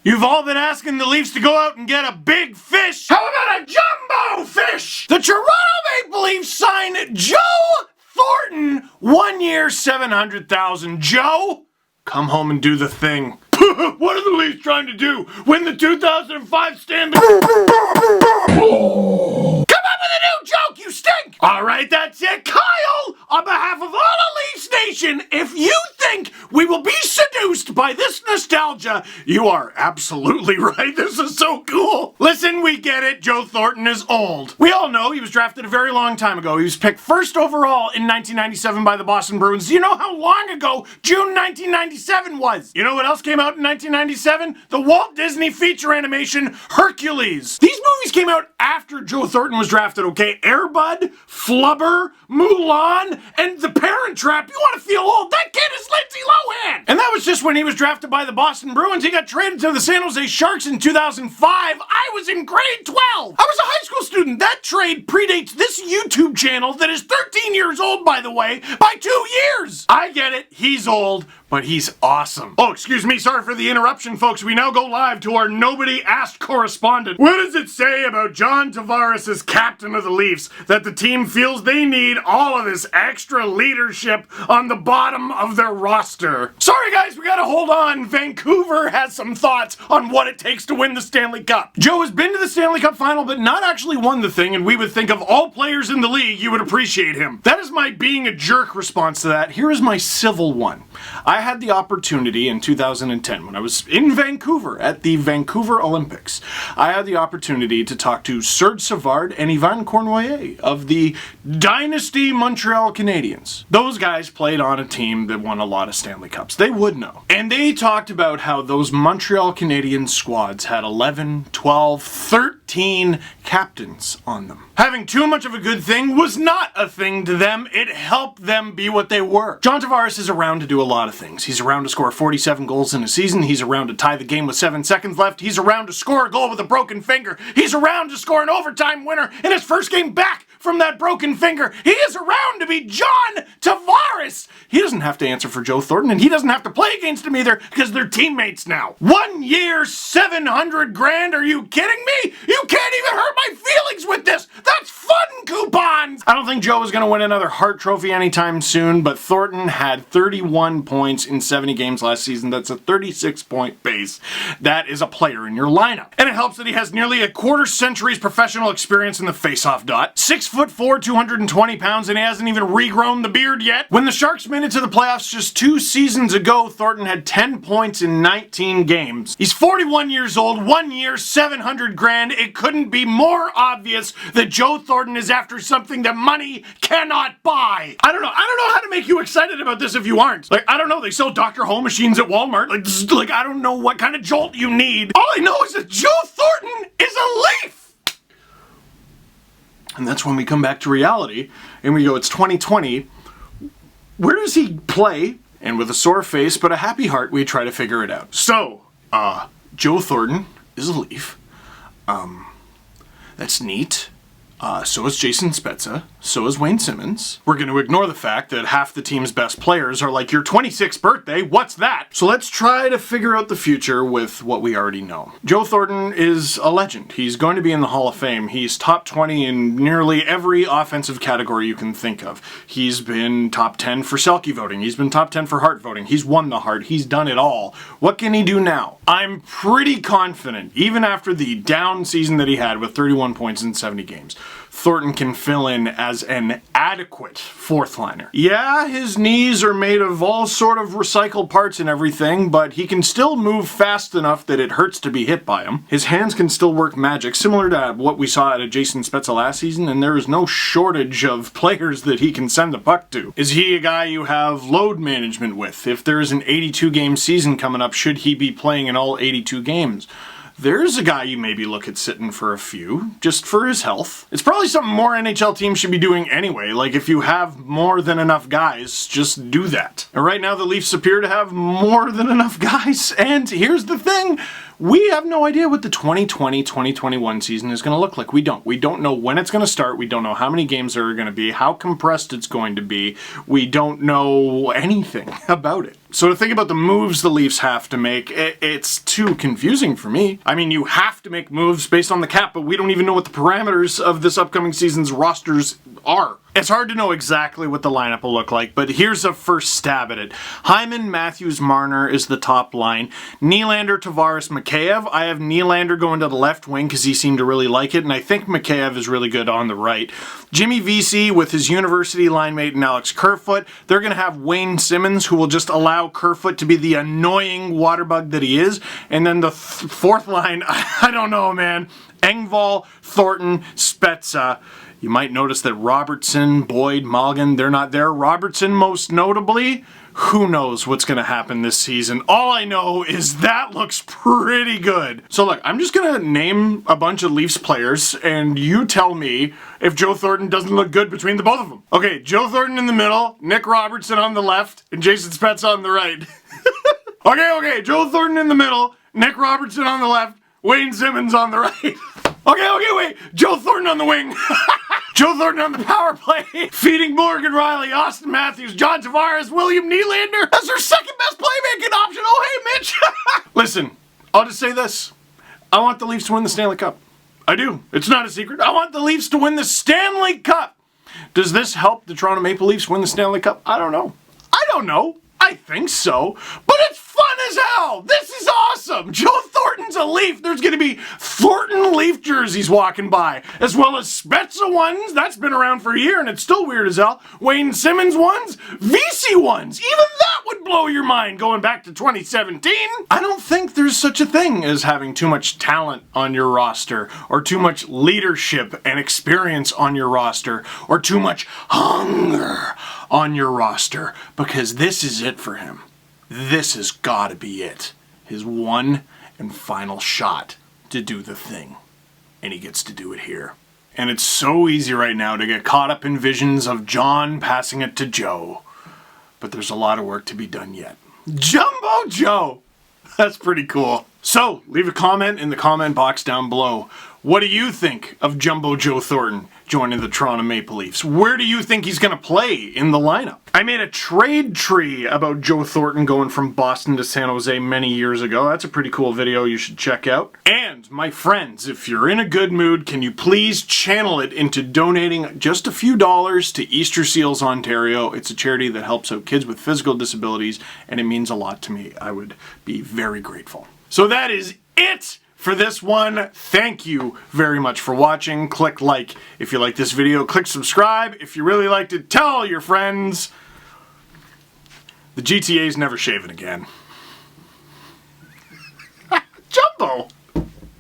You've all been asking the Leafs to go out and get a big fish. How about a jumbo fish? The Toronto Maple Leafs signed Joe Thornton, 1 year, $700,000. Joe, come home and do the thing. What are the Leafs trying to do? Win the 2005 Stanley... Come up with a new joke, you stink! Alright, that's it. Kyle, on behalf of all of Leafs Nation, if you think we will be seduced by this nostalgia, you are absolutely right. This is so cool. Listen, we get it. Joe Thornton is old. We all know he was drafted a very long time ago. He was picked first overall in 1997 by the Boston Bruins. Do you know how long ago June 1997 was? You know what else came out in 1997? The Walt Disney feature animation Hercules. These movies came out after Joe Thornton was drafted, okay? Air Bud, Flubber, Mulan, and The Parent Trap. You want to feel old? That kid is Lindsay Lohan! And that was just when he was drafted by the Boston Bruins. He got traded to the San Jose Sharks in 2005. I was in grade 12. I was a high school student. That trade predates this YouTube channel that is 13 years old, by the way, by 2 years. I get it. He's old, but he's awesome. Oh, excuse me. Sorry for the interruption, folks. We now go live to our Nobody Asked correspondent. What does it say about John Tavares as captain of the Leafs that the team feels they need all of this extra leadership on the bottom of their roster? Sorry, guys. We gotta hold on. Vancouver has some thoughts on what it takes to win the Stanley Cup. Joe has been to the Stanley Cup final, but not actually won the thing, and we would think of all players in the league, you would appreciate him. That is my being a jerk response to that. Here is my civil one. I had the opportunity in 2010, when I was in Vancouver at the Vancouver Olympics, I had the opportunity to talk to Serge Savard and Yvan Cournoyer of the Dynasty Montreal Canadiens. Those guys played on a team that won a lot of Stanley Cups. They would know. And they talked about how those Montreal Canadiens squads had 11, 12, 13 captains on them. Having too much of a good thing was not a thing to them. It helped them be what they were. John Tavares is around to do a lot of things. He's around to score 47 goals in a season. He's around to tie the game with 7 seconds left. He's around to score a goal with a broken finger. He's around to score an overtime winner in his first game back from that broken finger. He is around to be John Tavares. He doesn't have to answer for Joe Thornton, and he doesn't have to play against him either because they're teammates now. 1 year, $700,000? Are you kidding me? You can't even hurt my feelings with this. That's fun coupons. I don't think Joe is going to win another Hart Trophy anytime soon, but Thornton had 31 points in 70 games last season. That's a 36-point base. That is a player in your lineup. And it helps that he has nearly a quarter century's professional experience in the faceoff dot. 6'4", 220 pounds, and he hasn't even regrown the beard yet. When the Sharks made it to the playoffs just 2 seasons ago, Thornton had 10 points in 19 games. He's 41 years old, 1 year, $700,000. It couldn't be more obvious that Joe Thornton is after something that money cannot buy. I don't know how to make you excited about this if you aren't. Like, I don't know, they sell Dr. Home machines at Walmart. Like, I don't know what kind of jolt you need. All I know is that Joe Thornton is a Leaf! And that's when we come back to reality, and we go, it's 2020. Where does he play? And with a sore face but a happy heart, we try to figure it out. So, Joe Thornton is a Leaf. That's neat. So is Jason Spezza. So is Wayne Simmons. We're going to ignore the fact that half the team's best players are like, your 26th birthday, what's that? So let's try to figure out the future with what we already know. Joe Thornton is a legend. He's going to be in the Hall of Fame. He's top 20 in nearly every offensive category you can think of. He's been top 10 for Selke voting. He's been top 10 for Hart voting. He's won the Hart. He's done it all. What can he do now? I'm pretty confident, even after the down season that he had with 31 points in 70 games, Thornton can fill in as an adequate fourth liner. Yeah, his knees are made of all sort of recycled parts and everything, but he can still move fast enough that it hurts to be hit by him. His hands can still work magic, similar to what we saw out of Jason Spezza last season, and there is no shortage of players that he can send the puck to. Is he a guy you have load management with? If there's an 82-game season coming up, should he be playing in all 82 games? There's a guy you maybe look at sitting for a few, just for his health. It's probably something more NHL teams should be doing anyway. Like, if you have more than enough guys, just do that. And right now, the Leafs appear to have more than enough guys. And here's the thing. we have no idea what the 2020-2021 season is going to look like. We don't. We don't know when it's going to start. We don't know how many games there are going to be, how compressed it's going to be. We don't know anything about it. So to think about the moves the Leafs have to make, it's too confusing for me. I mean, you have to make moves based on the cap, but we don't even know what the parameters of this upcoming season's rosters are. It's hard to know exactly what the lineup will look like, but here's a first stab at it. Hyman, Matthews, Marner is the top line. Nylander, Tavares, Mikheyev. I have Nylander going to the left wing because he seemed to really like it, and I think Mikheyev is really good on the right. Jimmy Vesey with his university line mate and Alex Kerfoot. They're going to have Wayne Simmons, who will just allow Kerfoot to be the annoying water bug that he is. And then the fourth line, I don't know, man. Engvall, Thornton, Spezza. You might notice that Robertson, Boyd, Malgin, they're not there. Robertson most notably. Who knows what's going to happen this season? All I know is that looks pretty good. So look, I'm just going to name a bunch of Leafs players, and you tell me if Joe Thornton doesn't look good between the both of them. Okay, Joe Thornton in the middle, Nick Robertson on the left, and Jason Spezza on the right. Okay, Joe Thornton in the middle, Nick Robertson on the left, Wayne Simmons on the right. Okay, wait, Joe Thornton on the wing. Joe Thornton on the power play, feeding Morgan Riley, Austin Matthews, John Tavares, William Nylander. That's their second best playmaking option. Oh, hey, Mitch. Listen, I'll just say this. I want the Leafs to win the Stanley Cup. I do. It's not a secret. I want the Leafs to win the Stanley Cup. Does this help the Toronto Maple Leafs win the Stanley Cup? I don't know. I think so. But it's fun as hell. This is awesome. Joe Thornton's a Leaf. There's going to be Thornton Leaf jerseys walking by, as well as Spezza ones. That's been around for a year, and it's still weird as hell. Wayne Simmons ones. Vesey ones. Even that would blow your mind going back to 2017. I don't think there's such a thing as having too much talent on your roster, or too much leadership and experience on your roster, or too much hunger on your roster, because this is it for him. This has got to be it. His one and final shot to do the thing. And he gets to do it here. And it's so easy right now to get caught up in visions of John passing it to Joe. But there's a lot of work to be done yet. Jumbo Joe! That's pretty cool. So, leave a comment in the comment box down below. What do you think of Jumbo Joe Thornton joining the Toronto Maple Leafs? Where do you think he's going to play in the lineup? I made a trade tree about Joe Thornton going from Boston to San Jose many years ago. That's a pretty cool video you should check out. And, my friends, if you're in a good mood, can you please channel it into donating just a few dollars to Easter Seals Ontario? It's a charity that helps out kids with physical disabilities, and it means a lot to me. I would be very grateful. So that is it for this one. Thank you very much for watching. Click like if you like this video. Click subscribe if you really liked it. Tell all your friends. The GTA's never shaving again. Jumbo!